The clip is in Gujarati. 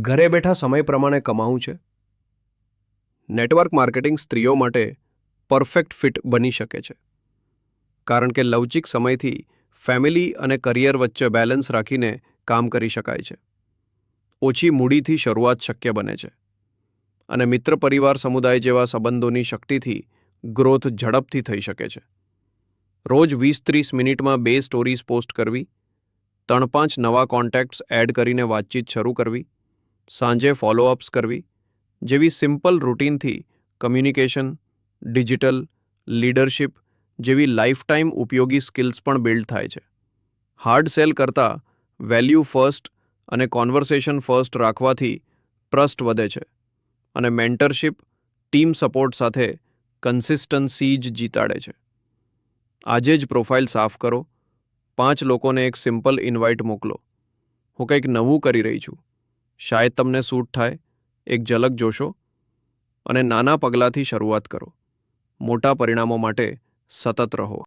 ઘરે બેઠા સમય પ્રમાણે કમાવું છે? નેટવર્ક માર્કેટિંગ સ્ત્રીઓ માટે પરફેક્ટ ફિટ બની શકે છે, કારણ કે લવચીક સમયથી ફેમિલી અને કરિયર વચ્ચે બેલેન્સ રાખીને કામ કરી શકાય છે. ઓછી મૂડીથી શરૂઆત શક્ય બને છે અને મિત્ર પરિવાર સમુદાય જેવા સંબંધોની શક્તિથી ગ્રોથ ઝડપથી થઈ શકે છે. રોજ 20-30 મિનિટમાં 2 સ્ટોરીઝ પોસ્ટ કરવી, 3-5 નવા કોન્ટેક્ટ્સ એડ કરીને વાતચીત શરૂ કરવી, સાંજે ફોલોઅપ્સ કરવી જેવી સિમ્પલ રૂટીનથી કમ્યુનિકેશન, ડિજિટલ, લીડરશિપ જેવી લાઈફટાઈમ ઉપયોગી સ્કિલ્સ પણ બિલ્ડ થાય છે. હાર્ડ સેલ કરતાં વેલ્યુ ફર્સ્ટ અને કોન્વર્સેશન ફર્સ્ટ રાખવાથી ટ્રસ્ટ વધે છે અને મેન્ટરશિપ, ટીમ સપોર્ટ સાથે કન્સિસ્ટન્સી જ જીતાડે છે. આજે જ પ્રોફાઇલ સાફ કરો, 5 લોકોને એક સિમ્પલ ઇન્વાઇટ મોકલો. હું કંઈક નવું કરી રહી છું, શાયદ તમને સૂટ થાય. એક ઝલક જોશો અને નાના પગલાંથી શરૂઆત કરો. મોટા પરિણામો માટે સતત રહો.